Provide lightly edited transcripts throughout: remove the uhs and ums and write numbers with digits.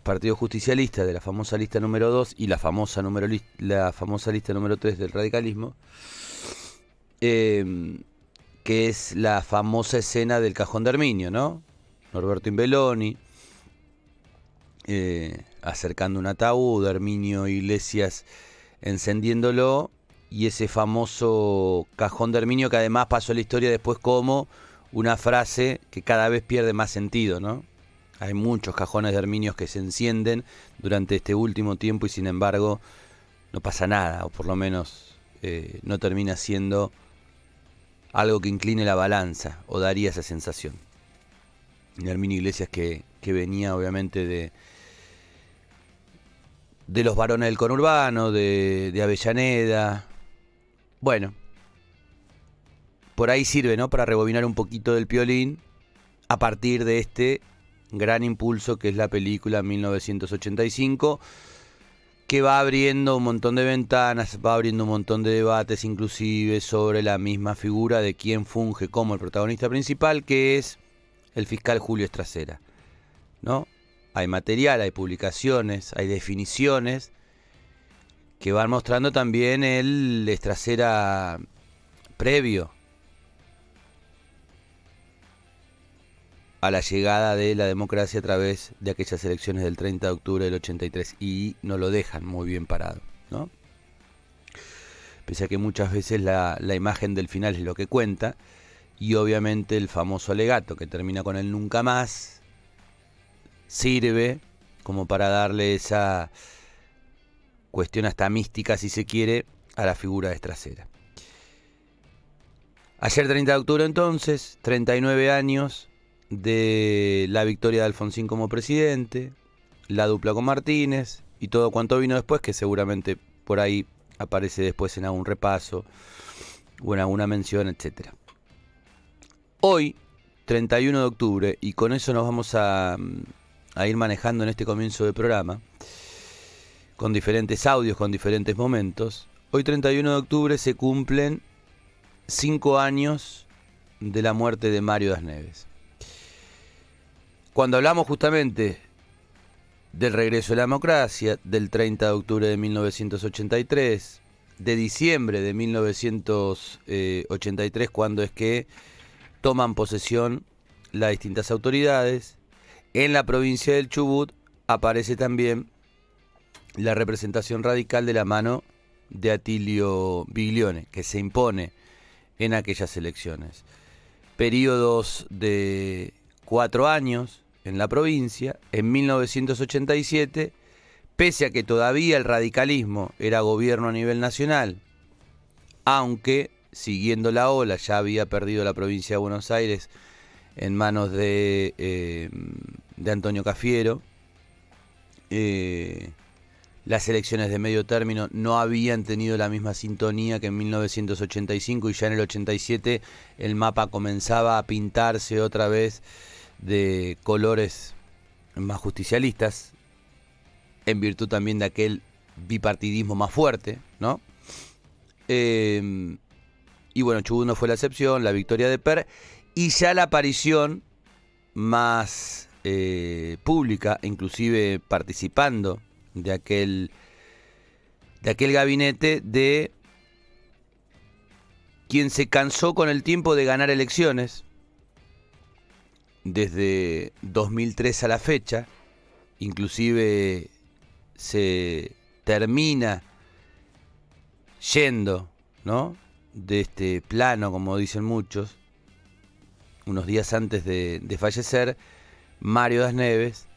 Partido Justicialista, de la famosa lista número 2 y la famosa lista número 3 del radicalismo, que es la famosa escena del cajón de Herminio, ¿no? Norberto Imbeloni acercando un ataúd, Herminio Iglesias encendiéndolo, y ese famoso cajón de Herminio que además pasó a la historia después como una frase que cada vez pierde más sentido, ¿no? Hay muchos cajones de Herminios que se encienden durante este último tiempo y sin embargo no pasa nada, o por lo menos no termina siendo algo que incline la balanza, o daría esa sensación. Herminio Iglesias que venía obviamente de los varones del conurbano, de Avellaneda. Bueno, por ahí sirve, ¿no? Para rebobinar un poquito del Piolín a partir de este gran impulso que es la película 1985, que va abriendo un montón de ventanas, va abriendo un montón de debates inclusive sobre la misma figura de quien funge como el protagonista principal, que es el fiscal Julio Estracera, ¿no? Hay material, hay publicaciones, hay definiciones que van mostrando también el Estracera previo a la llegada de la democracia a través de aquellas elecciones del 30 de octubre del 83, y no lo dejan muy bien parado, ¿no? Pese a que muchas veces la imagen del final es lo que cuenta, y obviamente el famoso alegato que termina con el nunca más sirve como para darle esa cuestión hasta mística, si se quiere, a la figura de Estracera. Ayer 30 de octubre entonces, 39 años de la victoria de Alfonsín como presidente, la dupla con Martínez y todo cuanto vino después, que seguramente por ahí aparece después en algún repaso o en alguna mención, etc. Hoy, 31 de octubre, y con eso nos vamos a ir manejando en este comienzo de programa, con diferentes audios, con diferentes momentos. Hoy 31 de octubre se cumplen 5 años de la muerte de Mario Das Neves. Cuando hablamos justamente del regreso de la democracia, del 30 de octubre de 1983, de diciembre de 1983, cuando es que toman posesión las distintas autoridades, en la provincia del Chubut aparece también la representación radical de la mano de Atilio Biglione, que se impone en aquellas elecciones. Períodos de 4 años en la provincia. En 1987, pese a que todavía el radicalismo era gobierno a nivel nacional, aunque siguiendo la ola ya había perdido la provincia de Buenos Aires en manos de Antonio Cafiero, las elecciones de medio término no habían tenido la misma sintonía que en 1985, y ya en el 87 el mapa comenzaba a pintarse otra vez de colores más justicialistas, en virtud también de aquel bipartidismo más fuerte, ¿no? Y bueno, Chubut no fue la excepción, la victoria de Per, y ya la aparición más pública, inclusive participando de aquel gabinete de quien se cansó con el tiempo de ganar elecciones desde 2003 a la fecha. Inclusive se termina yendo, ¿no?, de este plano, como dicen muchos, unos días antes de fallecer. Mario Das Neves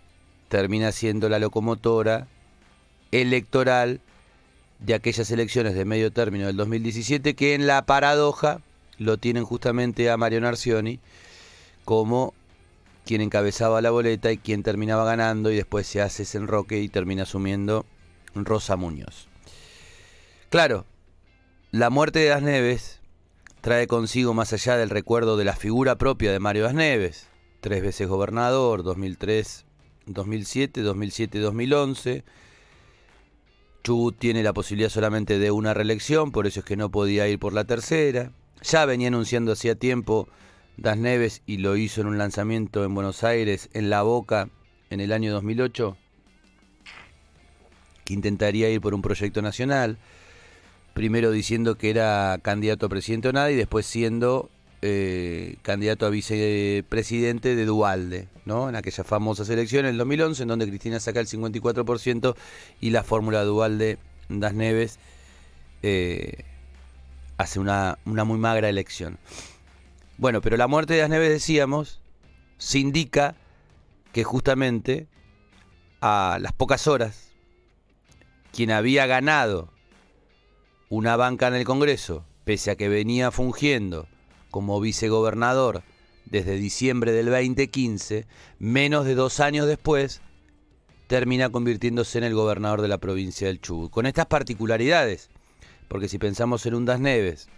termina siendo la locomotora electoral de aquellas elecciones de medio término del 2017, que en la paradoja lo tienen justamente a Mario Narcioni como quien encabezaba la boleta y quien terminaba ganando, y después se hace ese enroque y termina asumiendo Rosa Muñoz. Claro, la muerte de Das Neves trae consigo, más allá del recuerdo de la figura propia de Mario Das Neves, 3 veces gobernador, 2003, 2007, 2007, 2011. Chubut tiene la posibilidad solamente de una reelección, por eso es que no podía ir por la tercera. Ya venía anunciando hacía tiempo Das Neves, y lo hizo en un lanzamiento en Buenos Aires, en La Boca, en el año 2008, que intentaría ir por un proyecto nacional, primero diciendo que era candidato a presidente o nada y después siendo candidato a vicepresidente de Duhalde, ¿no? En aquellas famosas elecciones del 2011, en donde Cristina saca el 54% y la fórmula Duhalde-Das Neves hace una muy magra elección. Bueno, pero la muerte de Das Neves, decíamos, se indica que justamente a las pocas horas, quien había ganado una banca en el Congreso, pese a que venía fungiendo como vicegobernador desde diciembre del 2015, menos de 2 años después, termina convirtiéndose en el gobernador de la provincia del Chubut. Con estas particularidades, porque si pensamos en un Das Neves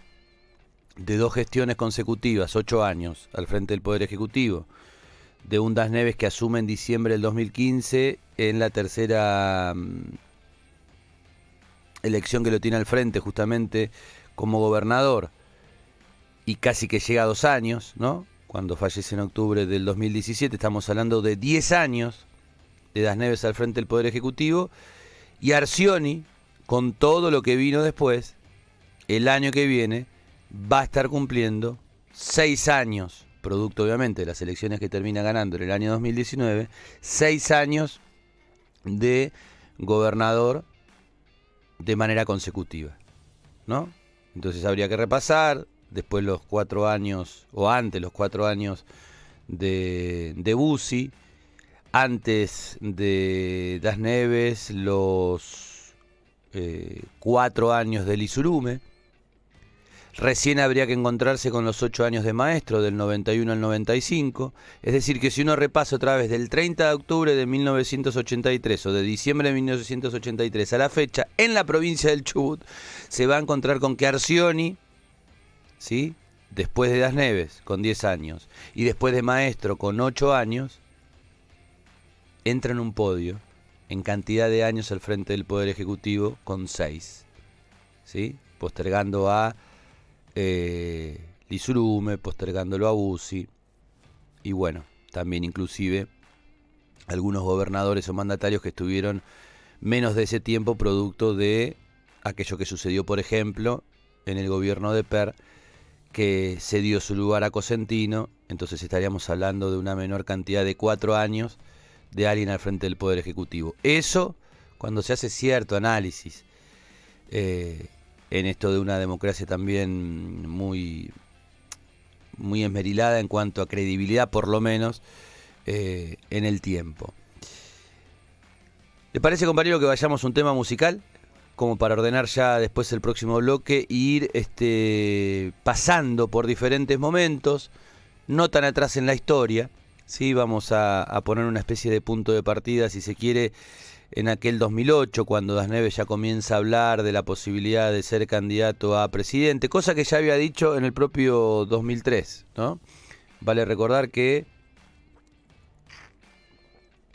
de 2 gestiones consecutivas, 8 años al frente del Poder Ejecutivo, de un Das Neves que asume en diciembre del 2015 en la tercera elección que lo tiene al frente justamente como gobernador, y casi que llega a 2 años, ¿no? Cuando fallece en octubre del 2017, estamos hablando de 10 años de Das Neves al frente del Poder Ejecutivo, y Arcioni, con todo lo que vino después, el año que viene, va a estar cumpliendo 6 años, producto obviamente de las elecciones que termina ganando en el año 2019, 6 años de gobernador de manera consecutiva, ¿no? Entonces habría que repasar después los 4 años, o antes los 4 años de Bussi, antes de Das Neves los 4 años de Lizurume. Recién habría que encontrarse con los 8 años de Maestro, del 91 al 95. Es decir, que si uno repasa otra vez del 30 de octubre de 1983 o de diciembre de 1983 a la fecha, en la provincia del Chubut, se va a encontrar con que Arcioni, ¿sí?, después de Das Neves, con 10 años, y después de Maestro, con 8 años, entra en un podio en cantidad de años al frente del Poder Ejecutivo con 6, ¿sí?, postergando a Lizurume, postergándolo a Bussi, y bueno, también inclusive algunos gobernadores o mandatarios que estuvieron menos de ese tiempo, producto de aquello que sucedió, por ejemplo, en el gobierno de Per, que cedió su lugar a Cosentino. Entonces estaríamos hablando de una menor cantidad de 4 años de alguien al frente del Poder Ejecutivo. Eso cuando se hace cierto análisis en esto de una democracia también muy esmerilada en cuanto a credibilidad, por lo menos en el tiempo. ¿Le parece, compañero, que vayamos a un tema musical? Como para ordenar ya después el próximo bloque e ir pasando por diferentes momentos, no tan atrás en la historia, ¿sí? Vamos a poner una especie de punto de partida, si se quiere, en aquel 2008, cuando Das Neves ya comienza a hablar de la posibilidad de ser candidato a presidente, cosa que ya había dicho en el propio 2003, ¿no? Vale recordar que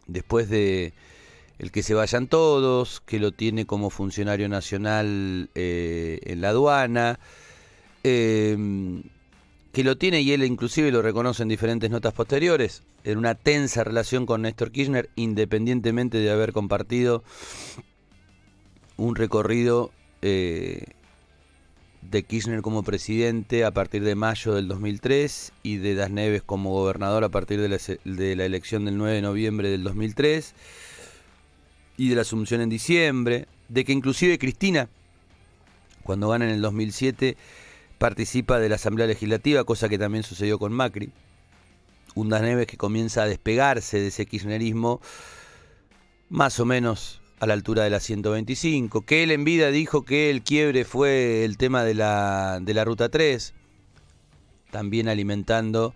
después de el que se vayan todos, que lo tiene como funcionario nacional en la aduana, que lo tiene, y él inclusive lo reconoce en diferentes notas posteriores, en una tensa relación con Néstor Kirchner, independientemente de haber compartido un recorrido de Kirchner como presidente a partir de mayo del 2003 y de Das Neves como gobernador a partir de la elección del 9 de noviembre del 2003 y de la asunción en diciembre, de que inclusive Cristina, cuando gana en el 2007, participa de la Asamblea Legislativa, cosa que también sucedió con Macri. Un Das Neves que comienza a despegarse de ese kirchnerismo más o menos a la altura de la 125, que él en vida dijo que el quiebre fue el tema de la Ruta 3, también alimentando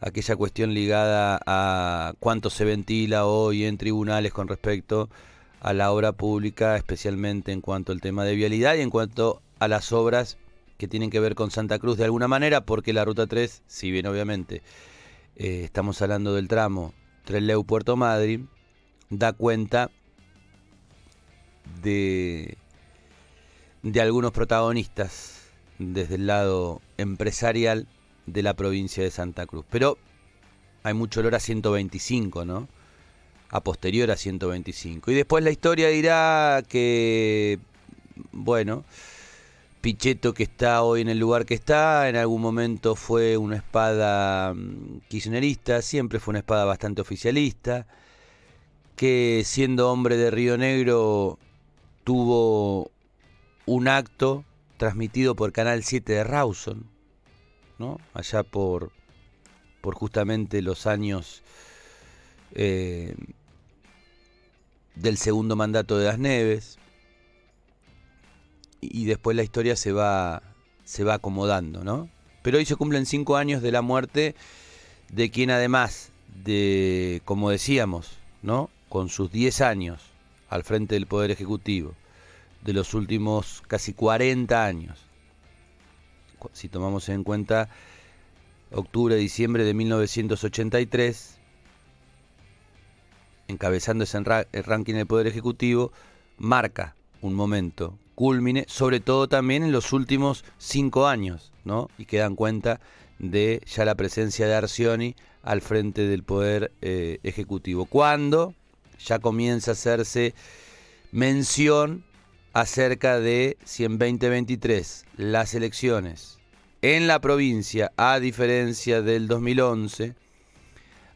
aquella cuestión ligada a cuánto se ventila hoy en tribunales con respecto a la obra pública, especialmente en cuanto al tema de vialidad y en cuanto a las obras que tienen que ver con Santa Cruz de alguna manera, porque la Ruta 3, si bien obviamente estamos hablando del tramo Trelew-Puerto Madryn, da cuenta de algunos protagonistas desde el lado empresarial de la provincia de Santa Cruz. Pero hay mucho olor a 125, ¿no? a posterior a 125. Y después la historia dirá que, bueno, Pichetto, que está hoy en el lugar que está, en algún momento fue una espada kirchnerista, siempre fue una espada bastante oficialista, que siendo hombre de Río Negro tuvo un acto transmitido por Canal 7 de Rawson, ¿no? Allá por justamente los años del segundo mandato de Das Neves, y después la historia se va acomodando, ¿no? Pero hoy se cumplen 5 años de la muerte de quien, además de, como decíamos, ¿no?, con sus 10 años al frente del Poder Ejecutivo, de los últimos casi 40 años, si tomamos en cuenta octubre-diciembre de 1983, encabezando ese ranking del Poder Ejecutivo, marca un momento cúlmine, sobre todo también en los últimos 5 años, ¿no? Y que dan cuenta de ya la presencia de Arcioni al frente del Poder Ejecutivo, cuando ya comienza a hacerse mención acerca de si en 2023 las elecciones en la provincia, a diferencia del 2011,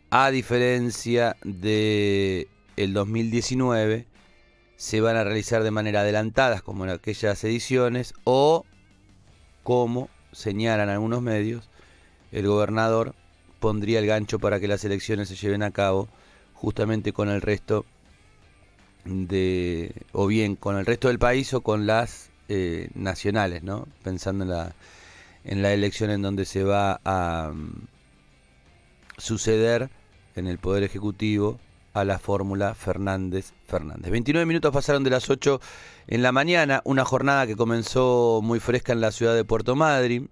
a diferencia del 2019, se van a realizar de manera adelantada, como en aquellas ediciones, o, como señalan algunos medios, el gobernador pondría el gancho para que las elecciones se lleven a cabo justamente con el resto o bien con el resto del país o con las nacionales, ¿no? Pensando en la elección en donde se va a suceder en el Poder Ejecutivo a la fórmula Fernández-Fernández. 29 minutos pasaron de las 8 en la mañana, una jornada que comenzó muy fresca en la ciudad de Puerto Madryn,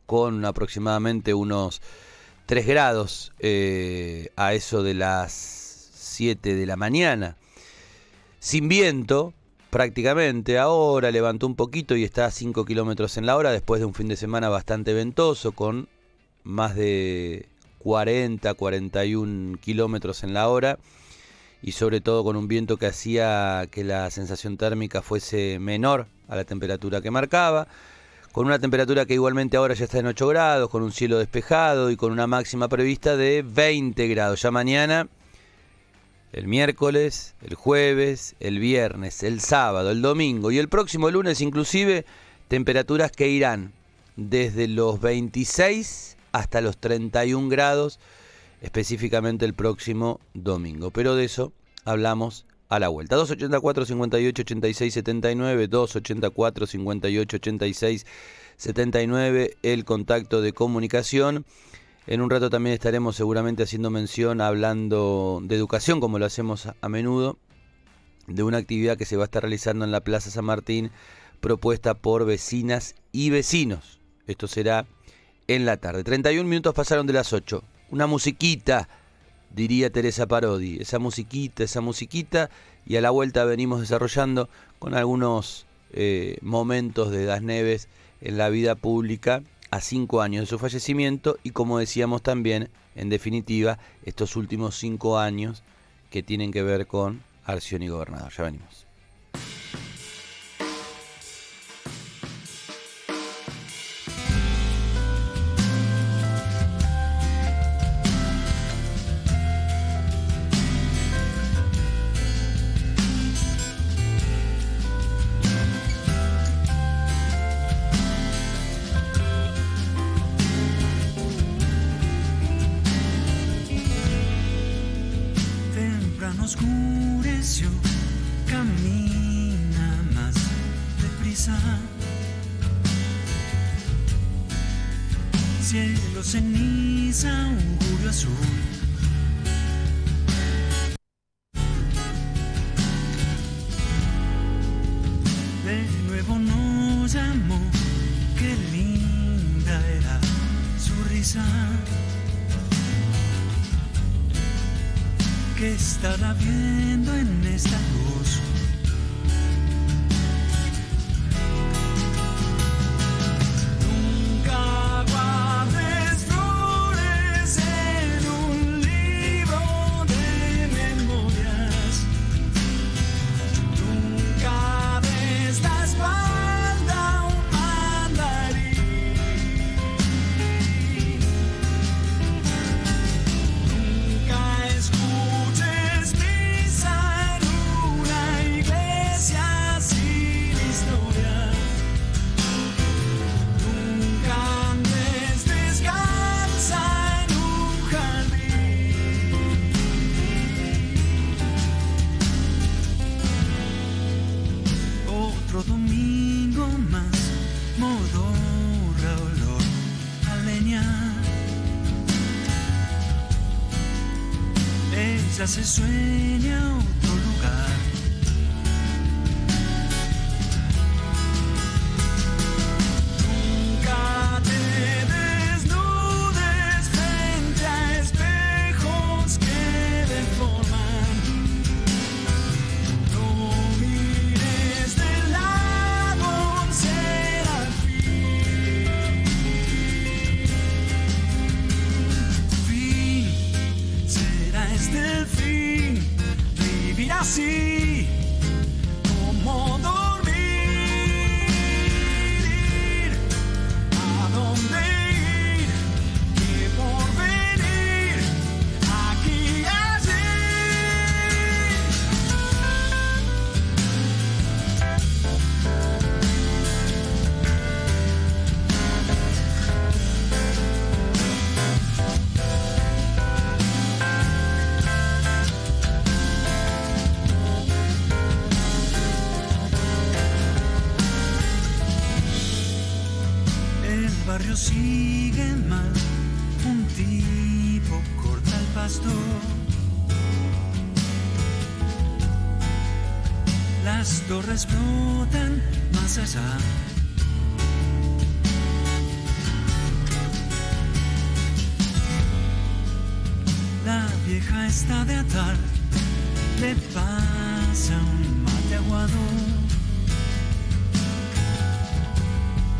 con aproximadamente unos 3 grados a eso de las 7 de la mañana, sin viento prácticamente. Ahora levantó un poquito y está a 5 kilómetros en la hora, después de un fin de semana bastante ventoso, con más de 41 kilómetros en la hora, y sobre todo con un viento que hacía que la sensación térmica fuese menor a la temperatura que marcaba, con una temperatura que igualmente ahora ya está en 8 grados, con un cielo despejado y con una máxima prevista de 20 grados. Ya mañana, el miércoles, el jueves, el viernes, el sábado, el domingo y el próximo lunes inclusive, temperaturas que irán desde los 26 hasta los 31 grados, específicamente el próximo domingo. Pero de eso hablamos a la vuelta. 284 58 86 79, 284 58 86 79, el contacto de comunicación. En un rato también estaremos seguramente haciendo mención, hablando de educación, como lo hacemos a menudo, de una actividad que se va a estar realizando en la Plaza San Martín, propuesta por vecinas y vecinos. Esto será en la tarde. 31 minutos pasaron de las 8. Una musiquita, diría Teresa Parodi. Esa musiquita, y a la vuelta venimos desarrollando con algunos momentos de Das Neves en la vida pública a 5 años de su fallecimiento, y como decíamos también, en definitiva, estos últimos 5 años que tienen que ver con Arcioni gobernador. Ya venimos. Oscureció, camina más deprisa. Cielo ceniza, un julio azul. De nuevo nos llamó, qué linda era su risa. ¿Qué estará viendo en esta luz? Nunca guardes flores en un libro de se sueña otro lugar. Nunca te desnudes frente a espejos que deforman. No mires del lado, será el fin. Será este el fin, vivir así como dormir. Ir, a dónde ir, qué porvenir, aquí y allí. El barrio sigue mal, un tipo corta el pasto. Las torres flotan más allá. La vieja está de atar, le pasa un mate aguado.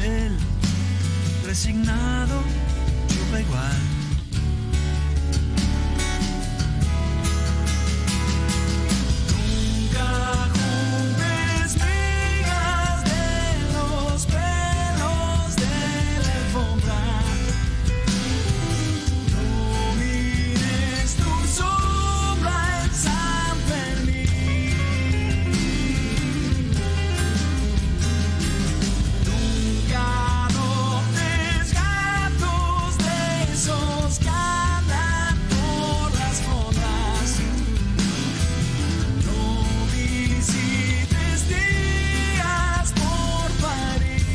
El resignado chupa igual. Nunca juntes migas de los pelos de la alfombra. No mires tu sombra en San Fermín. Nunca adoptes gatos de esos que andan por las fondas. No visites días por París.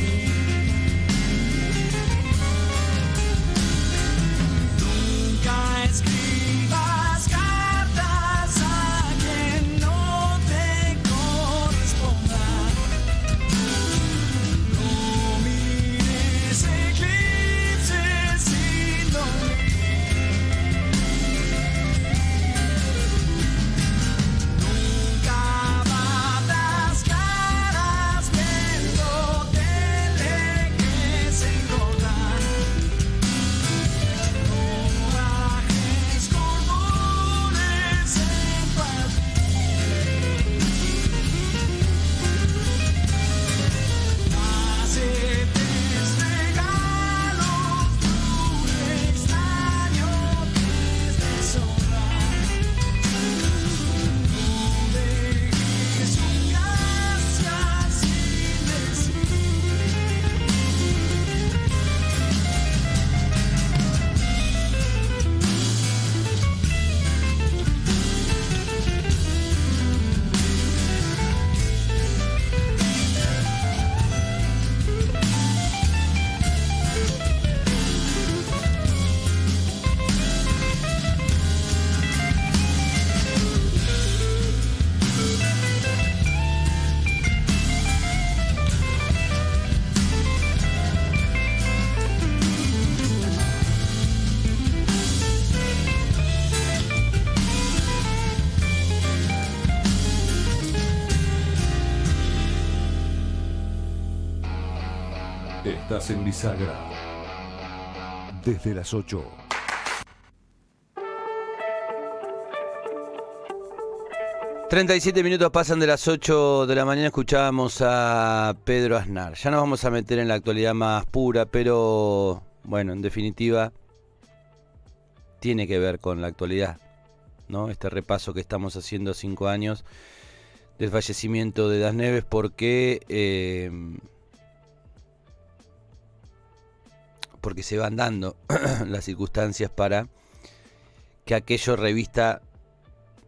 Nunca escribas cartas a quien no te corresponda. No mires eclipses sin dormir. Nunca batas caras viendo tele que se engorda. No bajes cordones en aceptes regalos de un extraño que es deshonra. No dejes un gracias sin decir. Estás en Bisagra. Desde las 8. ...37 minutos pasan de las 8 de la mañana... escuchábamos a Pedro Aznar. Ya nos vamos a meter en la actualidad más pura... pero, bueno, en definitiva... tiene que ver con la actualidad, ¿no? Este repaso que estamos haciendo a 5 años... del fallecimiento de Das Neves... porque se van dando las circunstancias para que aquello revista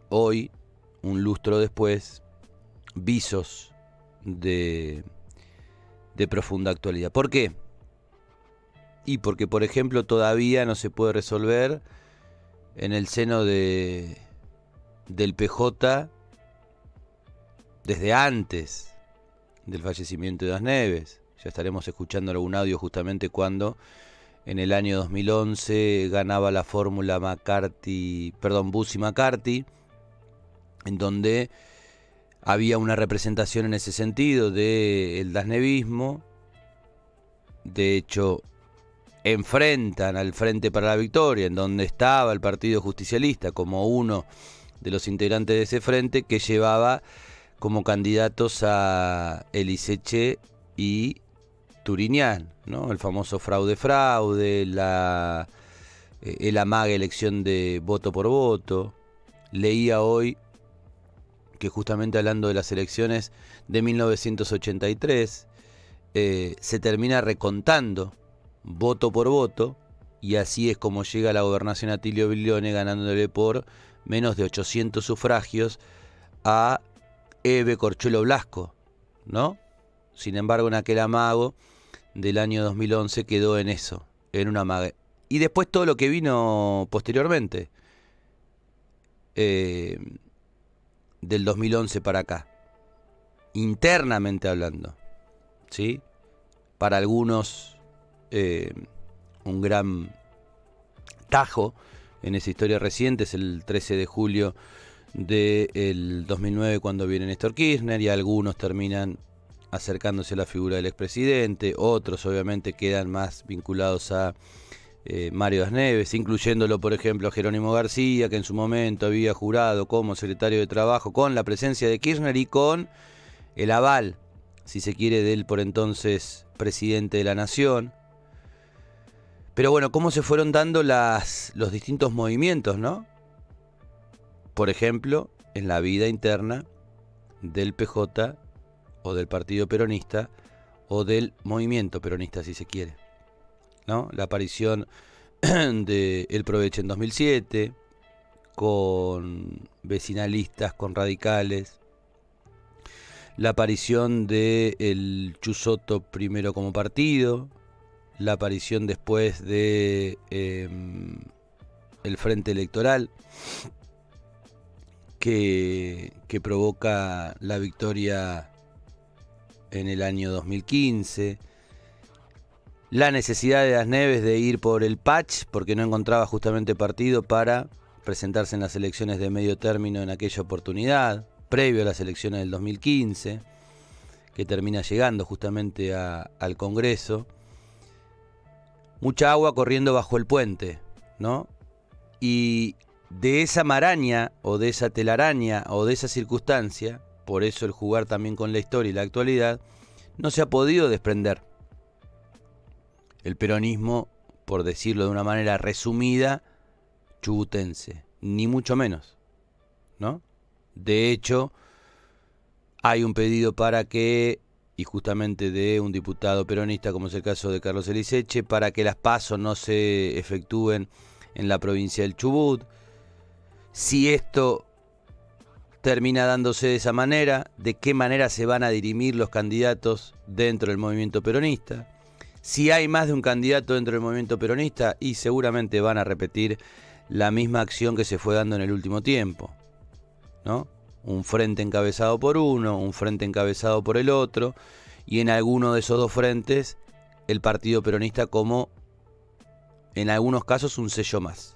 hoy, un lustro después, visos de profunda actualidad. ¿Por qué? Y porque, por ejemplo, todavía no se puede resolver en el seno de del PJ desde antes del fallecimiento de Das Neves. Ya estaremos escuchando algún audio justamente cuando en el año 2011 ganaba la fórmula Bussi-McCarthy, en donde había una representación en ese sentido del dasnevismo. De hecho, enfrentan al Frente para la Victoria, en donde estaba el Partido Justicialista como uno de los integrantes de ese frente, que llevaba como candidatos a Eliseche y Turiñán, ¿no? El famoso fraude, el amague elección de voto por voto. Leía hoy que justamente hablando de las elecciones de 1983, se termina recontando voto por voto, y así es como llega a la gobernación Atilio Bilione, ganándole por menos de 800 sufragios a Eve Corchuelo Blasco, ¿no? Sin embargo, en aquel amago del año 2011 quedó en eso, en una amague. Y después todo lo que vino posteriormente, del 2011 para acá, internamente hablando, ¿sí? Para algunos un gran tajo en esa historia reciente es el 13 de julio del 2009, cuando viene Néstor Kirchner, y algunos terminan acercándose a la figura del expresidente, otros obviamente quedan más vinculados a Mario Das Neves, incluyéndolo por ejemplo a Jerónimo García, que en su momento había jurado como secretario de Trabajo con la presencia de Kirchner y con el aval, si se quiere, del por entonces presidente de la Nación. Pero bueno, cómo se fueron dando los distintos movimientos, ¿no? Por ejemplo, en la vida interna del PJ o del Partido Peronista o del movimiento peronista, si se quiere, ¿no? La aparición de El Proveche en 2007, con vecinalistas, con radicales. La aparición de el Chusoto primero como partido. La aparición después de el Frente Electoral, que provoca la victoria en el año 2015. La necesidad de Das Neves de ir por el Pach, porque no encontraba justamente partido para presentarse en las elecciones de medio término en aquella oportunidad, previo a las elecciones del 2015, que termina llegando justamente al Congreso. Mucha agua corriendo bajo el puente, ¿no? Y de esa maraña, o de esa telaraña, o de esa circunstancia, por eso el jugar también con la historia y la actualidad, no se ha podido desprender el peronismo, por decirlo de una manera resumida, chubutense, ni mucho menos, ¿no? De hecho, hay un pedido para que, y justamente de un diputado peronista, como es el caso de Carlos Eliseche, para que las PASO no se efectúen en la provincia del Chubut. Si esto termina dándose de esa manera, ¿de qué manera se van a dirimir los candidatos dentro del movimiento peronista? Si hay más de un candidato dentro del movimiento peronista, y seguramente van a repetir la misma acción que se fue dando en el último tiempo, ¿no? Un frente encabezado por uno, un frente encabezado por el otro, y en alguno de esos dos frentes el Partido Peronista como, en algunos casos, un sello más.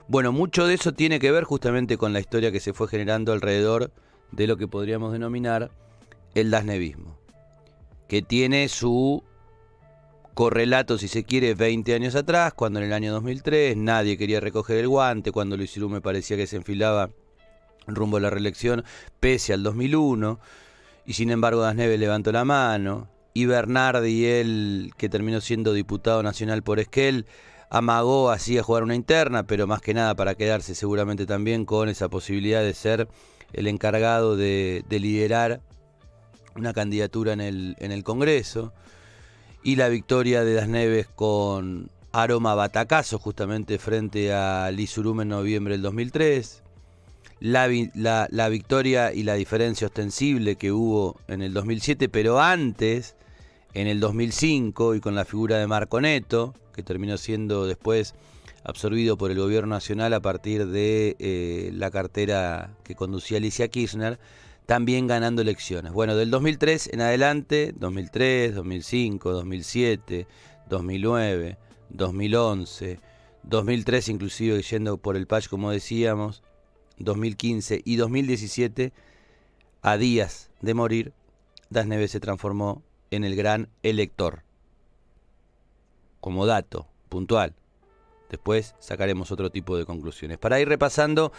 Bueno, mucho de eso tiene que ver justamente con la historia que se fue generando alrededor de lo que podríamos denominar el dasnevismo, que tiene su correlato, si se quiere, 20 años atrás, cuando en el año 2003 nadie quería recoger el guante, cuando Luis Irume parecía que se enfilaba rumbo a la reelección, pese al 2001, y sin embargo Das Neves levantó la mano, y Bernardi, él que terminó siendo diputado nacional por Esquel, amagó así a jugar una interna, pero más que nada para quedarse seguramente también con esa posibilidad de ser el encargado de liderar una candidatura en el Congreso, y la victoria de Das Neves con aroma batacazo justamente frente a Liz Urume en noviembre del 2003, la victoria y la diferencia ostensible que hubo en el 2007, pero antes, en el 2005, y con la figura de Marco Neto, que terminó siendo después absorbido por el gobierno nacional a partir de la cartera que conducía Alicia Kirchner, también ganando elecciones. Bueno, del 2003 en adelante, 2003, 2005, 2007, 2009, 2011, 2013 inclusive yendo por el patch como decíamos, 2015 y 2017, a días de morir, Das Neves se transformó en el gran elector. Como dato puntual. Después sacaremos otro tipo de conclusiones. Para ir repasando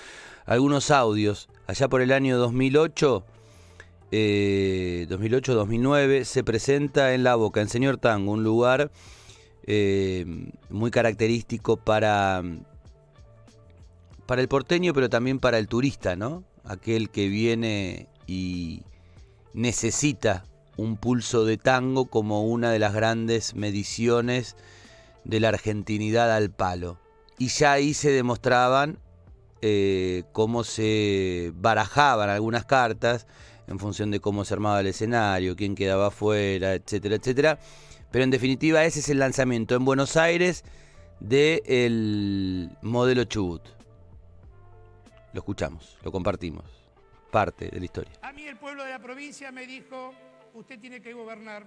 algunos audios, allá por el año 2008-2009, se presenta en La Boca, en Señor Tango, un lugar muy característico para el porteño, pero también para el turista, ¿no? Aquel que viene y necesita un pulso de tango como una de las grandes mediciones de la argentinidad al palo. Y ya ahí se demostraban cómo se barajaban algunas cartas en función de cómo se armaba el escenario, quién quedaba afuera, etcétera, etcétera. Pero en definitiva ese es el lanzamiento en Buenos Aires del modelo Chubut. Lo escuchamos, lo compartimos. Parte de la historia. A mí el pueblo de la provincia me dijo, usted tiene que gobernar.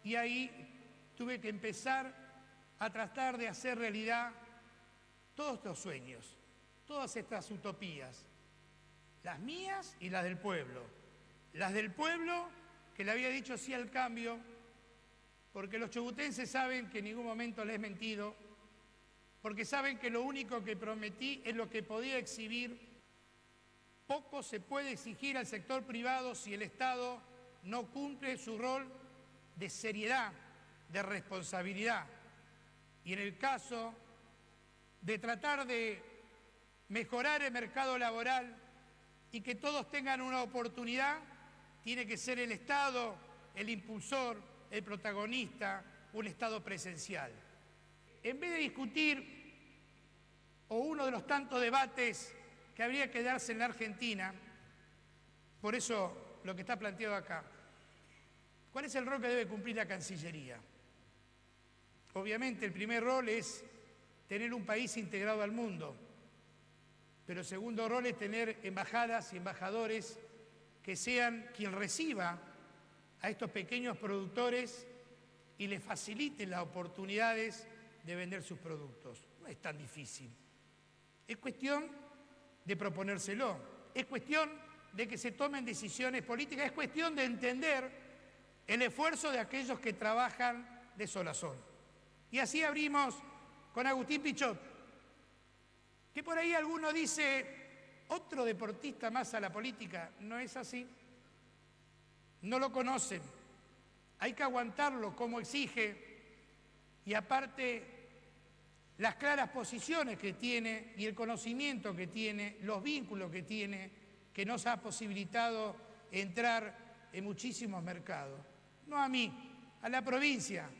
Y ahí tuve que empezar a tratar de hacer realidad todos estos sueños, todas estas utopías, las mías y las del pueblo. Las del pueblo, que le había dicho sí al cambio, porque los chubutenses saben que en ningún momento les he mentido, porque saben que lo único que prometí es lo que podía exhibir. Poco se puede exigir al sector privado si el Estado no cumple su rol de seriedad, de responsabilidad. Y en el caso de tratar de mejorar el mercado laboral y que todos tengan una oportunidad, tiene que ser el Estado el impulsor, el protagonista, un Estado presencial. En vez de discutir, o uno de los tantos debates que habría que darse en la Argentina, por eso lo que está planteado acá, ¿cuál es el rol que debe cumplir la Cancillería? Obviamente el primer rol es tener un país integrado al mundo, pero el segundo rol es tener embajadas y embajadores que sean quien reciba a estos pequeños productores y les faciliten las oportunidades de vender sus productos. No es tan difícil. Es cuestión de proponérselo, es cuestión de que se tomen decisiones políticas, es cuestión de entender el esfuerzo de aquellos que trabajan de sol a sol. Y así abrimos con Agustín Pichot, que por ahí alguno dice, otro deportista más a la política. No es así, no lo conocen, hay que aguantarlo como exige, y aparte las claras posiciones que tiene y el conocimiento que tiene, los vínculos que tiene, que nos ha posibilitado entrar en muchísimos mercados. No a mí, a la provincia.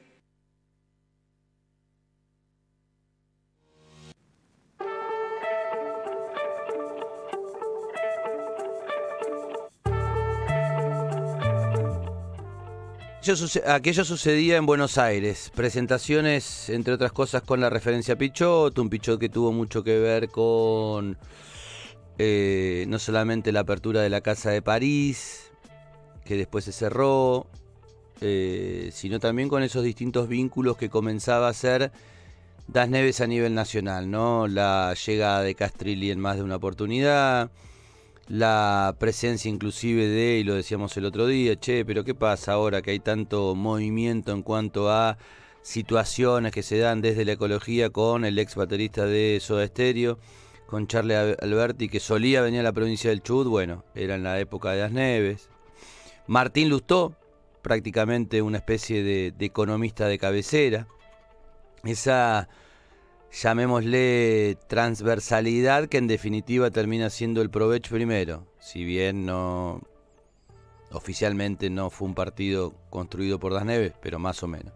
Aquello sucedía en Buenos Aires, presentaciones entre otras cosas con la referencia a Pichot, un Pichot que tuvo mucho que ver con no solamente la apertura de la Casa de París, que después se cerró, sino también con esos distintos vínculos que comenzaba a hacer Das Neves a nivel nacional, ¿no? La llegada de Castrilli en más de una oportunidad, la presencia inclusive de, y lo decíamos el otro día, pero ¿qué pasa ahora que hay tanto movimiento en cuanto a situaciones que se dan desde la ecología con el ex baterista de Soda Stereo, con Charlie Alberti, que solía venir a la provincia del Chubut? Bueno, era en la época de Das Neves. Martín Lustó, prácticamente una especie de economista de cabecera. Esa, llamémosle, transversalidad que en definitiva termina siendo el Provech primero, si bien no oficialmente no fue un partido construido por Das Neves, pero más o menos.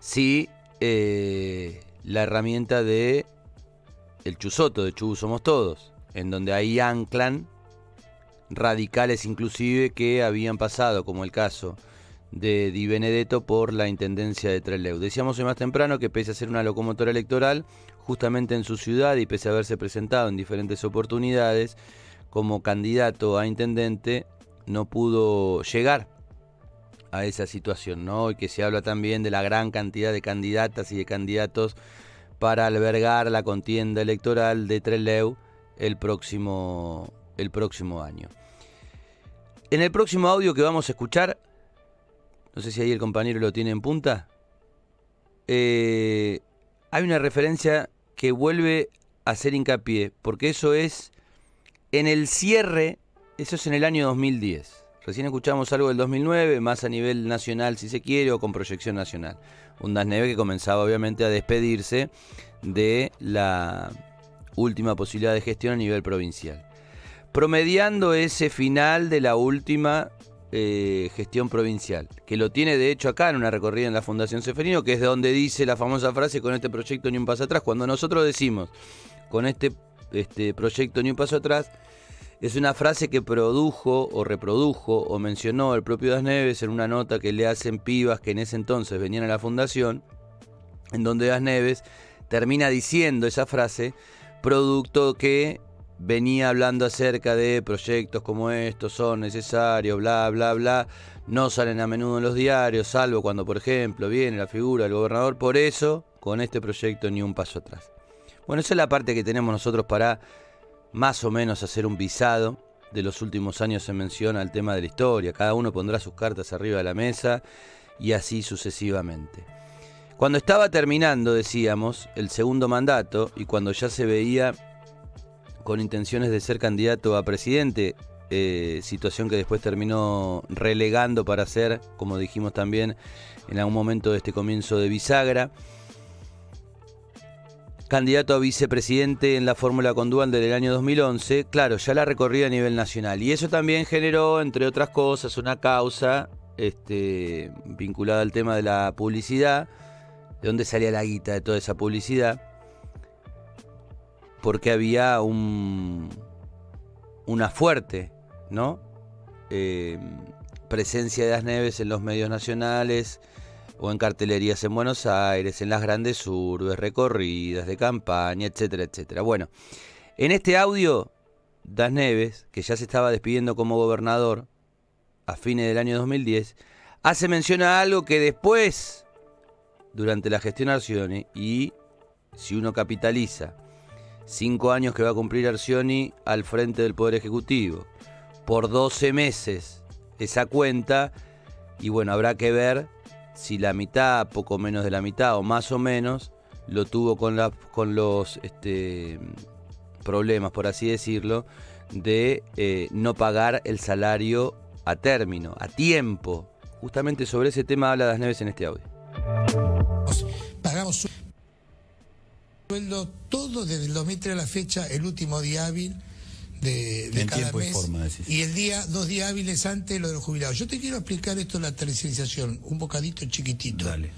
Sí, la herramienta de el Chusoto, de Chubut Somos Todos, en donde ahí anclan radicales inclusive que habían pasado, como el caso de Di Benedetto por la intendencia de Trelew. Decíamos hoy más temprano que pese a ser una locomotora electoral, justamente en su ciudad y pese a haberse presentado en diferentes oportunidades como candidato a intendente, no pudo llegar a esa situación, ¿no? Y que se habla también de la gran cantidad de candidatas y de candidatos para albergar la contienda electoral de Trelew el próximo año. En el próximo audio que vamos a escuchar, no sé si ahí el compañero lo tiene en punta, hay una referencia que vuelve a hacer hincapié, porque eso es en el cierre, eso es en el año 2010. Recién escuchamos algo del 2009, más a nivel nacional si se quiere, o con proyección nacional. Un Das Neves que comenzaba obviamente a despedirse de la última posibilidad de gestión a nivel provincial. Promediando ese final de la última gestión provincial, que lo tiene de hecho acá en una recorrida en la Fundación Ceferino, que es de donde dice la famosa frase: con este proyecto ni un paso atrás. Cuando nosotros decimos con este proyecto ni un paso atrás, es una frase que produjo o reprodujo o mencionó el propio Das Neves en una nota que le hacen pibas que en ese entonces venían a la fundación, en donde Das Neves termina diciendo esa frase, producto que venía hablando acerca de proyectos como estos son necesarios, bla, bla, bla, no salen a menudo en los diarios, salvo cuando, por ejemplo, viene la figura del gobernador, por eso, con este proyecto ni un paso atrás. Bueno, esa es la parte que tenemos nosotros para más o menos hacer un visado de los últimos años en mención al tema de la historia. Cada uno pondrá sus cartas arriba de la mesa y así sucesivamente. Cuando estaba terminando, decíamos, el segundo mandato y cuando ya se veía con intenciones de ser candidato a presidente, situación que después terminó relegando para ser, como dijimos también en algún momento de este comienzo de bisagra, candidato a vicepresidente en la fórmula con Duhalde del año 2011, claro, ya la recorrida a nivel nacional. Y eso también generó, entre otras cosas, una causa vinculada al tema de la publicidad, de dónde salía la guita de toda esa publicidad, porque había una fuerte, ¿no? Presencia de Das Neves en los medios nacionales, o en cartelerías en Buenos Aires, en las grandes urbes, recorridas de campaña, etcétera, etcétera. Bueno, en este audio, Das Neves, que ya se estaba despidiendo como gobernador a fines del año 2010, hace mención a algo que después, durante la gestión Arcioni, y si uno capitaliza 5 años que va a cumplir Arcioni al frente del Poder Ejecutivo, por 12 meses esa cuenta, y bueno, habrá que ver si la mitad, poco menos de la mitad o más o menos, lo tuvo con los problemas, por así decirlo, de no pagar el salario a término, a tiempo. Justamente sobre ese tema habla Das Neves en este audio. Pagamos sueldo todo desde el 2003 a la fecha, el último día hábil de cada tiempo mes, y forma, decís. y el día 2 días hábiles antes lo de los jubilados. Yo te quiero explicar esto de la tercerización, un bocadito chiquitito. Dale.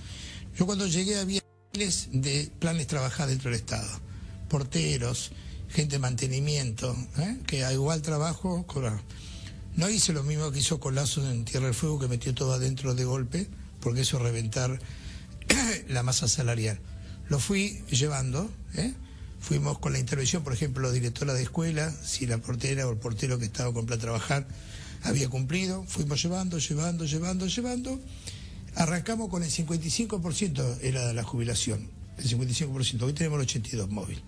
Yo cuando llegué había miles de planes trabajados dentro del Estado, porteros, gente de mantenimiento, que a igual trabajo cobraba. No hice lo mismo que hizo Colazo en Tierra del Fuego, que metió todo adentro de golpe, porque eso es reventar la masa salarial. Lo fui llevando, fuimos con la intervención, por ejemplo, directora de escuela, si la portera o el portero que estaba con plan trabajar había cumplido, fuimos llevando. Arrancamos con el 55%, era la jubilación, el 55%, hoy tenemos el 82% móvil.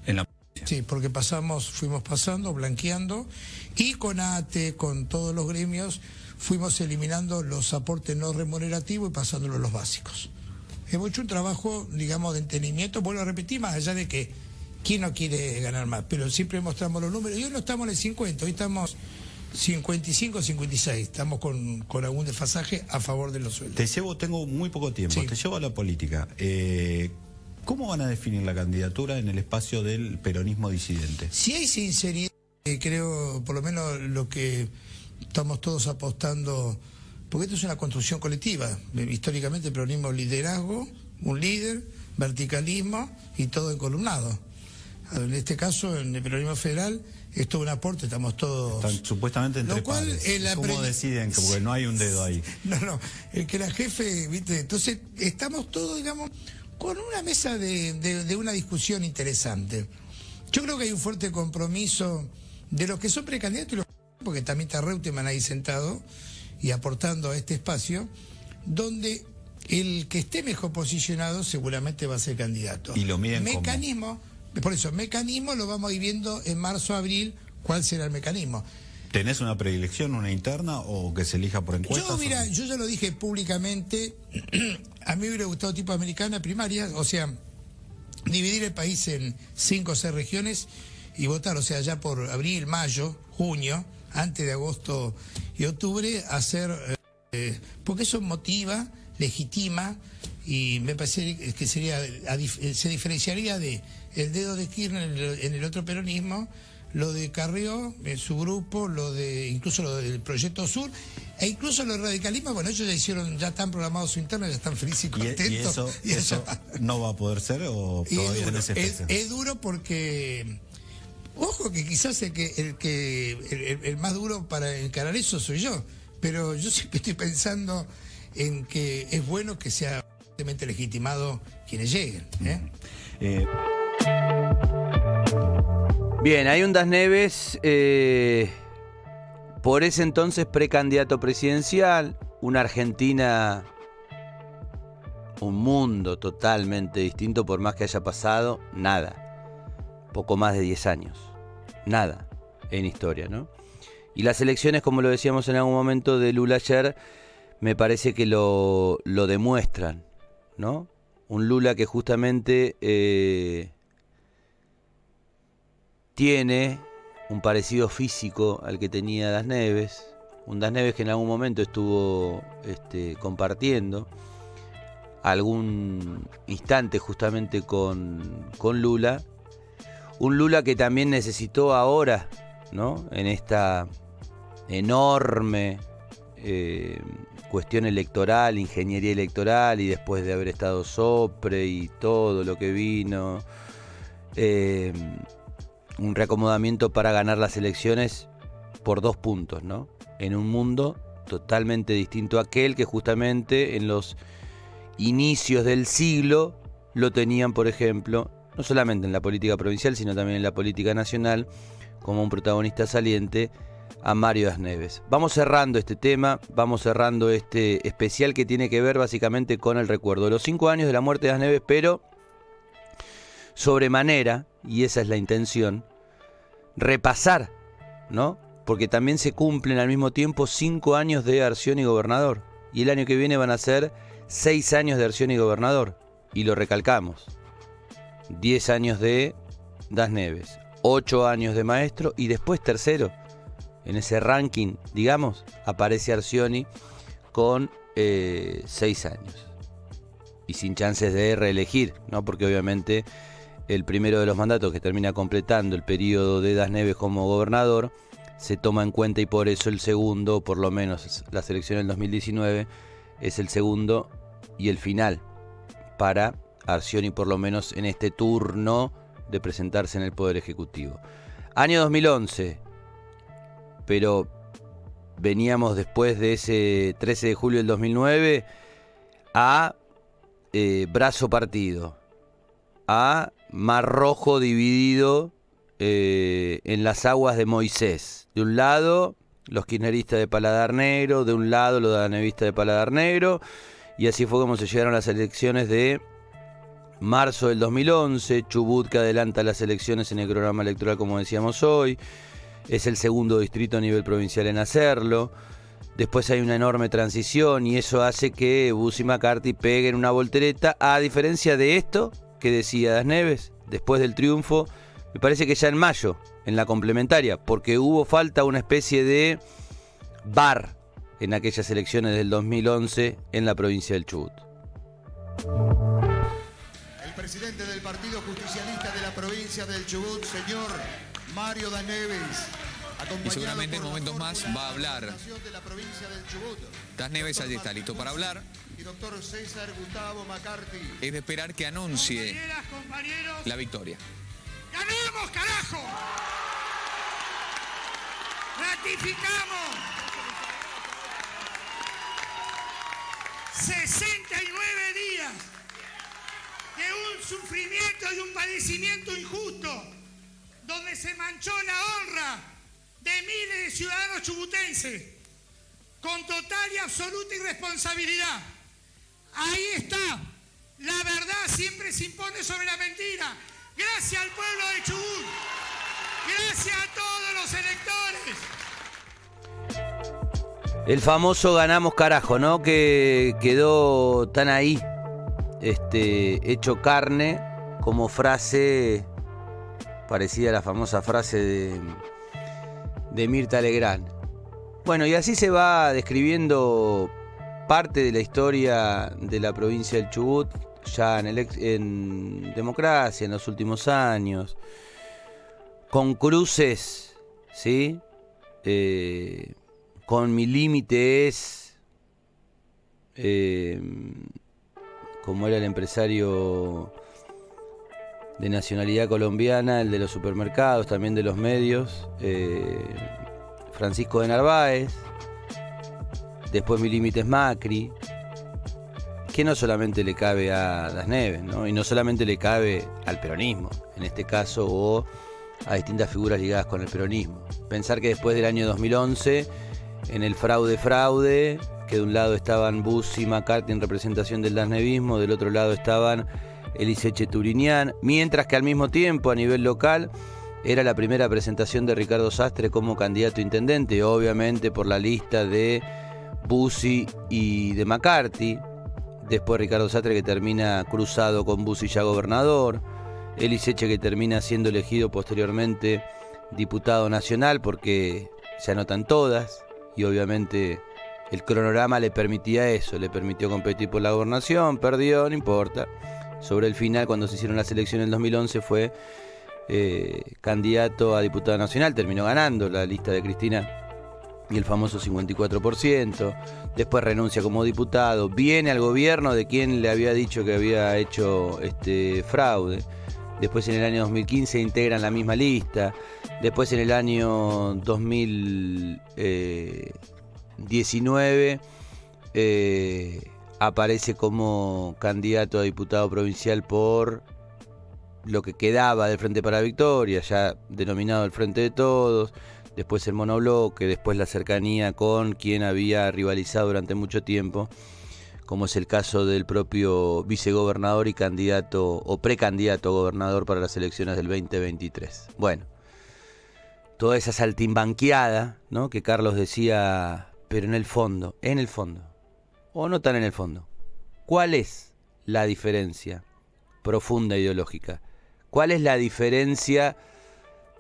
En la... Sí, porque fuimos pasando, blanqueando, y con ATE, con todos los gremios, fuimos eliminando los aportes no remunerativos y pasándolos a los básicos. Hemos hecho un trabajo, digamos, de entendimiento, vuelvo a repetir, más allá de que quién no quiere ganar más, pero siempre mostramos los números, y hoy no estamos en el 50, hoy estamos 55, 56, estamos con algún desfasaje a favor de los sueldos. Tengo muy poco tiempo, Sí. te llevo a la política. ¿Cómo van a definir la candidatura en el espacio del peronismo disidente? Si hay sinceridad, creo, por lo menos lo que estamos todos apostando, porque esto es una construcción colectiva. Históricamente el peronismo es liderazgo, un líder, verticalismo y todo encolumnado. En este caso, en el peronismo federal, es todo un aporte, estamos todos... Están supuestamente entre Lo cual, pares. ¿Cómo deciden? Porque no hay un dedo ahí. No, el que la jefe, ¿viste? Entonces, estamos todos, digamos, con una mesa de una discusión interesante. Yo creo que hay un fuerte compromiso de los que son precandidatos y los porque también está Reutemann ahí sentado y aportando a este espacio, donde el que esté mejor posicionado seguramente va a ser candidato. ¿Y lo miden mecanismo? Por eso, mecanismo lo vamos a ir viendo en marzo, abril, cuál será el mecanismo. ¿Tenés una predilección, una interna o que se elija por encuestas? Yo ya lo dije públicamente, a mí me hubiera gustado tipo americana primaria, o sea, dividir el país en 5 o 6 regiones y votar, o sea, ya por abril, mayo, junio, antes de agosto y octubre, hacer, porque eso motiva, legitima y me parece que sería, se diferenciaría de el dedo de Kirchner en el otro peronismo, lo de Carrió, en su grupo, incluso lo del Proyecto Sur, e incluso los radicalismos, bueno, ellos ya están programados su interno, ya están felices y contentos. ¿Y eso no va a poder ser o todavía tenés esperanza? Es duro porque, ojo que quizás el más duro para encarar eso soy yo, pero yo siempre estoy pensando en que es bueno que sea legitimado quienes lleguen. Bien, hay un Das Neves, por ese entonces precandidato presidencial, una Argentina, un mundo totalmente distinto, por más que haya pasado, nada, poco más de 10 años, nada en historia, ¿no? Y las elecciones, como lo decíamos en algún momento de Lula ayer, me parece que lo demuestran, ¿no? Un Lula que justamente tiene un parecido físico al que tenía Das Neves, un Das Neves que en algún momento estuvo compartiendo algún instante justamente con Lula, un Lula que también necesitó ahora, ¿no? En esta enorme cuestión electoral, ingeniería electoral, y después de haber estado Sopre y todo lo que vino, un reacomodamiento para ganar las elecciones por 2 puntos, ¿no? En un mundo totalmente distinto a aquel que justamente en los inicios del siglo lo tenían, por ejemplo, no solamente en la política provincial, sino también en la política nacional, como un protagonista saliente, a Mario Das Neves. Vamos cerrando este tema, vamos cerrando este especial que tiene que ver básicamente con el recuerdo de los 5 años de la muerte de Das Neves, pero sobremanera, y esa es la intención, repasar, ¿no? Porque también se cumplen al mismo tiempo 5 años de Arcioni gobernador, y el año que viene van a ser 6 años de Arcioni gobernador, y lo recalcamos, 10 años de Das Neves, 8 años de maestro, y después tercero, en ese ranking, digamos, aparece Arcioni con 6 años, y sin chances de reelegir, ¿no? Porque obviamente el primero de los mandatos que termina completando el periodo de Das Neves como gobernador se toma en cuenta, y por eso el segundo, por lo menos la elección del 2019, es el segundo y el final para Arcioni, por lo menos en este turno de presentarse en el Poder Ejecutivo. Año 2011, pero veníamos después de ese 13 de julio del 2009 a brazo partido, a Mar Rojo dividido en las aguas de Moisés. De un lado, los kirchneristas de Paladar Negro, de un lado, los danevistas de Paladar Negro, y así fue como se llegaron las elecciones de marzo del 2011. Chubut, que adelanta las elecciones en el programa electoral, como decíamos hoy, es el segundo distrito a nivel provincial en hacerlo. Después hay una enorme transición, y eso hace que Bussi y McCarthy peguen una voltereta, a diferencia de esto que decía Das Neves, después del triunfo, me parece que ya en mayo, en la complementaria, porque hubo falta una especie de bar en aquellas elecciones del 2011 en la provincia del Chubut. El presidente del Partido Justicialista de la provincia del Chubut, señor Mario Das Neves, y seguramente en momentos más va a hablar. Das Neves allí está listo para hablar. Y doctor César Gustavo McCarthy. Es de esperar que anuncie la victoria. ¡Ganamos, carajo! ratificamos 69 días de un sufrimiento y un padecimiento injusto, donde se manchó la honra de miles de ciudadanos chubutenses, con total y absoluta irresponsabilidad. Ahí está, la verdad siempre se impone sobre la mentira. Gracias al pueblo de Chubut, gracias a todos los electores. El famoso ganamos carajo, ¿no? Que quedó tan ahí, hecho carne, como frase parecida a la famosa frase de Mirta Legrand. Bueno, y así se va describiendo parte de la historia de la provincia del Chubut, ya en democracia, en los últimos años, con cruces, ¿sí? Con mi límite es, como era el empresario de nacionalidad colombiana, el de los supermercados, también de los medios, Francisco de Narváez. Después mi límite es Macri, que no solamente le cabe a Das Neves, ¿no? Y no solamente le cabe al peronismo, en este caso, o a distintas figuras ligadas con el peronismo. Pensar que después del año 2011, en el fraude, que de un lado estaban Bussi y McCarthy en representación del dasnevismo, del otro lado estaban Elise Cheturinian, mientras que al mismo tiempo, a nivel local, era la primera presentación de Ricardo Sastre como candidato a intendente, obviamente por la lista de Bussi y de McCarthy. Después Ricardo Sastre, que termina cruzado con Bussi ya gobernador. Eliseche, que termina siendo elegido posteriormente diputado nacional, porque se anotan todas. Y obviamente el cronograma le permitía eso, le permitió competir por la gobernación, perdió, no importa. Sobre el final, cuando se hicieron las elecciones en el 2011, fue candidato a diputado nacional, terminó ganando la lista de Cristina y el famoso 54%, después renuncia como diputado, viene al gobierno de quien le había dicho que había hecho fraude, después en el año 2015 integran la misma lista, después en el año 2019 aparece como candidato a diputado provincial por lo que quedaba del Frente para la Victoria, ya denominado el Frente de Todos, después el monobloque, después la cercanía con quien había rivalizado durante mucho tiempo, como es el caso del propio vicegobernador y candidato o precandidato a gobernador para las elecciones del 2023. Bueno, toda esa saltimbanqueada, ¿no? Que Carlos decía, pero en el fondo, o no tan en el fondo, ¿cuál es la diferencia profunda ideológica? ¿Cuál es la diferencia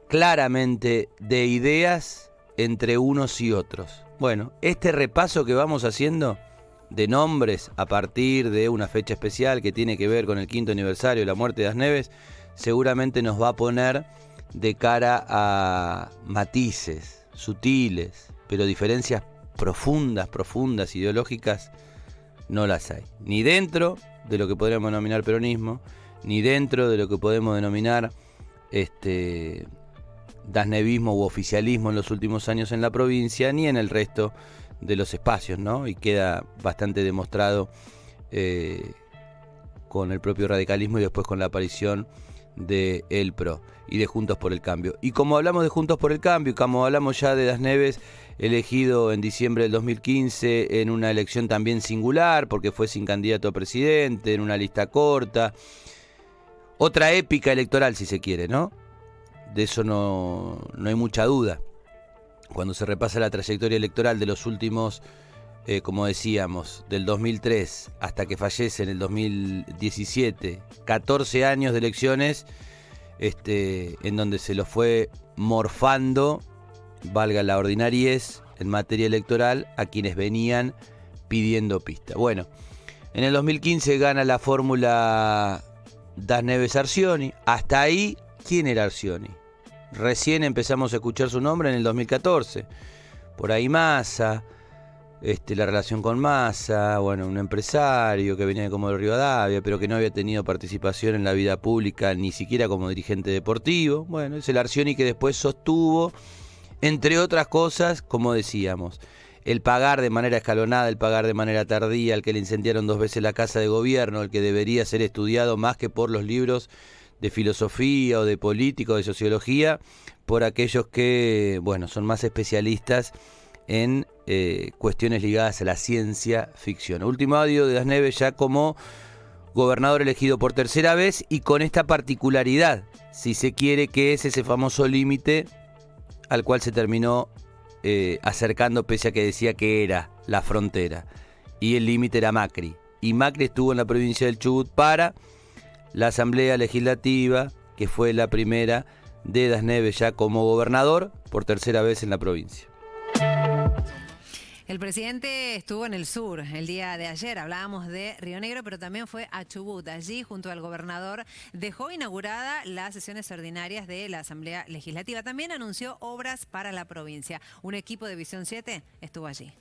claramente de ideas entre unos y otros? Bueno, este repaso que vamos haciendo de nombres a partir de una fecha especial que tiene que ver con el 5º aniversario de la muerte de Das Neves, seguramente nos va a poner de cara a matices sutiles, pero diferencias profundas, ideológicas, no las hay. Ni dentro de lo que podríamos denominar peronismo, ni dentro de lo que podemos denominar dasnevismo u oficialismo en los últimos años en la provincia, ni en el resto de los espacios, ¿no? Y queda bastante demostrado con el propio radicalismo y después con la aparición de El PRO y de Juntos por el Cambio. Y como hablamos de Juntos por el Cambio, y como hablamos ya de Das Neves, elegido en diciembre del 2015 en una elección también singular, porque fue sin candidato a presidente, en una lista corta, otra épica electoral si se quiere, ¿no? De eso no hay mucha duda. Cuando se repasa la trayectoria electoral de los últimos, como decíamos, del 2003 hasta que fallece en el 2017, 14 años de elecciones, en donde se lo fue morfando, valga la ordinariez, en materia electoral, a quienes venían pidiendo pista. Bueno, en el 2015 gana la fórmula Das Neves Arcioni. Hasta ahí, ¿quién era Arcioni? Recién empezamos a escuchar su nombre en el 2014. Por ahí Massa, la relación con Massa, bueno, un empresario que venía de Comodoro Rivadavia, pero que no había tenido participación en la vida pública, ni siquiera como dirigente deportivo. Bueno, es el Arcioni que después sostuvo Entre otras cosas, como decíamos, el pagar de manera escalonada, el pagar de manera tardía, el que le incendiaron 2 veces la casa de gobierno, el que debería ser estudiado más que por los libros de filosofía o de política o de sociología, por aquellos que, bueno, son más especialistas en cuestiones ligadas a la ciencia ficción. Último audio de Das Neves ya como gobernador elegido por tercera vez y con esta particularidad, si se quiere, que es ese famoso límite al cual se terminó acercando pese a que decía que era la frontera. Y el límite era Macri. Y Macri estuvo en la provincia del Chubut para la Asamblea Legislativa, que fue la primera de Das Neves ya como gobernador por tercera vez en la provincia. El presidente estuvo en el sur el día de ayer, hablábamos de Río Negro, pero también fue a Chubut. Allí, junto al gobernador, dejó inaugurada las sesiones ordinarias de la Asamblea Legislativa. También anunció obras para la provincia. Un equipo de Visión 7 estuvo allí.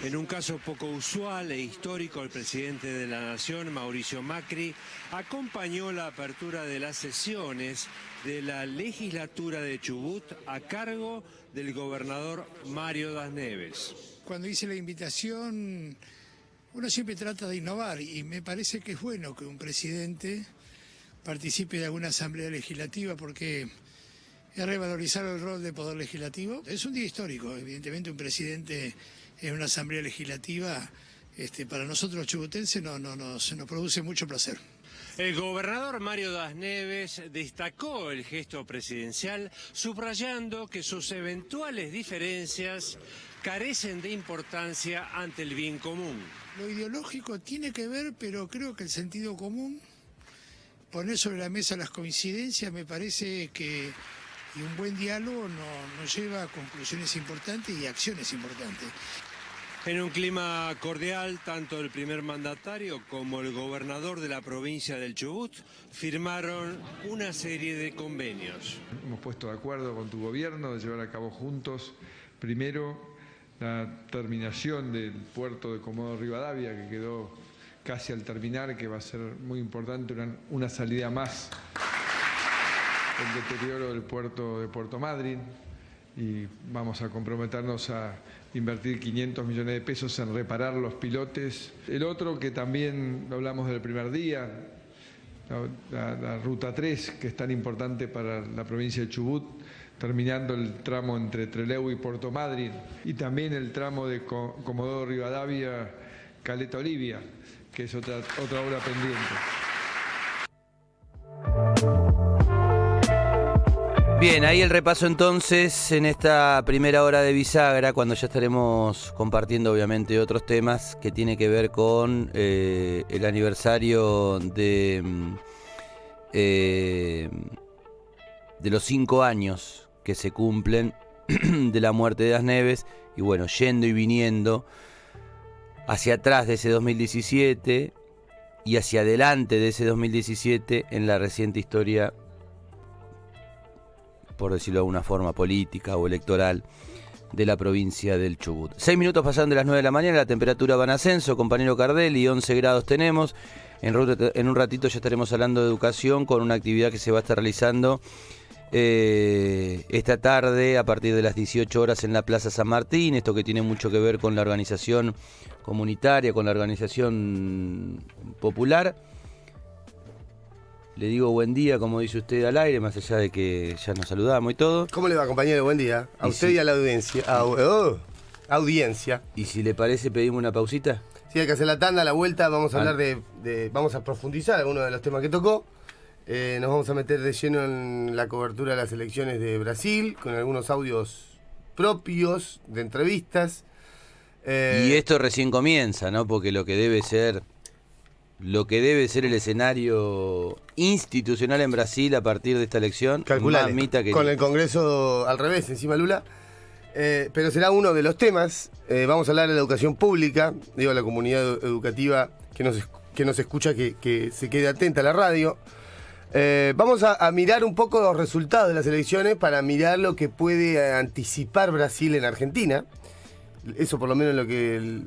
En un caso poco usual e histórico, el presidente de la Nación, Mauricio Macri, acompañó la apertura de las sesiones de la legislatura de Chubut a cargo del gobernador Mario Das Neves. Cuando hice la invitación, uno siempre trata de innovar y me parece que es bueno que un presidente participe de alguna asamblea legislativa porque es revalorizar el rol del poder legislativo. Es un día histórico, evidentemente un presidente en una asamblea legislativa, para nosotros los chubutenses se nos produce mucho placer. El gobernador Mario Das Neves destacó el gesto presidencial, subrayando que sus eventuales diferencias carecen de importancia ante el bien común. Lo ideológico tiene que ver, pero creo que el sentido común, poner sobre la mesa las coincidencias, me parece que y un buen diálogo nos lleva a conclusiones importantes y acciones importantes. En un clima cordial, tanto el primer mandatario como el gobernador de la provincia del Chubut firmaron una serie de convenios. Hemos puesto de acuerdo con tu gobierno de llevar a cabo juntos, primero, la terminación del puerto de Comodoro Rivadavia, que quedó casi al terminar, que va a ser muy importante, una salida más del deterioro del puerto de Puerto Madryn, y vamos a comprometernos a invertir 500 millones de pesos en reparar los pilotes. El otro, que también lo hablamos del primer día, la Ruta 3, que es tan importante para la provincia de Chubut, terminando el tramo entre Trelew y Puerto Madryn, y también el tramo de Comodoro Rivadavia, Caleta Olivia, que es otra obra pendiente. Bien, ahí el repaso entonces en esta primera hora de Bisagra, cuando ya estaremos compartiendo obviamente otros temas que tiene que ver con el aniversario de los 5 años que se cumplen de la muerte de Das Neves, y bueno, yendo y viniendo hacia atrás de ese 2017 y hacia adelante de ese 2017 en la reciente historia, por decirlo de alguna forma, política o electoral de la provincia del Chubut. 6 minutos pasaron de las 9 de la mañana, la temperatura va en ascenso, compañero Cardelli, 11 grados tenemos. En un ratito ya estaremos hablando de educación con una actividad que se va a estar realizando esta tarde a partir de las 18 horas en la Plaza San Martín, esto que tiene mucho que ver con la organización comunitaria, con la organización popular. Le digo buen día, como dice usted, al aire, más allá de que ya nos saludamos y todo. ¿Cómo le va, compañero? Buen día. A usted y a la audiencia. Audiencia. ¿Y si le parece, pedimos una pausita? Sí, hay que hacer la tanda, la vuelta. Vamos a hablar vamos a profundizar algunos de los temas que tocó. Nos vamos a meter de lleno en la cobertura de las elecciones de Brasil, con algunos audios propios de entrevistas. Y esto recién comienza, ¿no? Porque lo que debe ser el escenario institucional en Brasil a partir de esta elección, calculale, con el Congreso al revés, encima Lula, pero será uno de los temas. Vamos a hablar de la educación pública, digo a la comunidad educativa que nos escucha, que se quede atenta a la radio. Vamos a mirar un poco los resultados de las elecciones para mirar lo que puede anticipar Brasil en Argentina. Eso por lo menos es lo que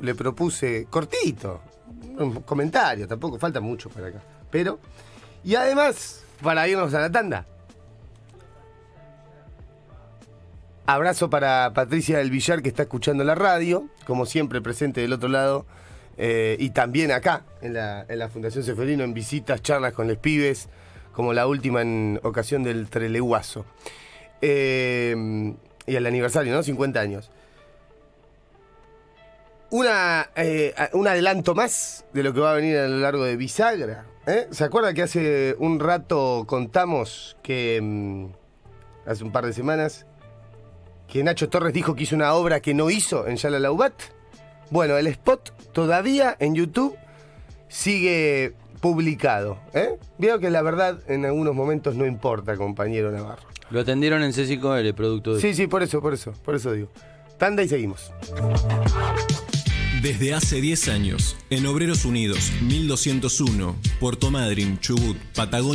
le propuse cortito. Un comentario, tampoco falta mucho para acá. Pero, y además, para irnos a la tanda, Abrazo para Patricia del Villar, que está escuchando la radio, como siempre presente del otro lado, y también acá, en la Fundación Ceferino, en visitas, charlas con los pibes, como la última en ocasión del Treleguazo. Y el aniversario, ¿no? 50 años. Un adelanto más de lo que va a venir a lo largo de Bisagra. ¿Se acuerda que hace un rato contamos que, hace un par de semanas, que Nacho Torres dijo que hizo una obra que no hizo en Yalalaubat? Bueno, el spot todavía en YouTube sigue publicado. Veo que la verdad en algunos momentos no importa, compañero Navarro. Lo atendieron en C5L, producto de... Sí, por eso digo. Tanda y seguimos. Desde hace 10 años, en Obreros Unidos, 1201, Puerto Madryn, Chubut, Patagonia.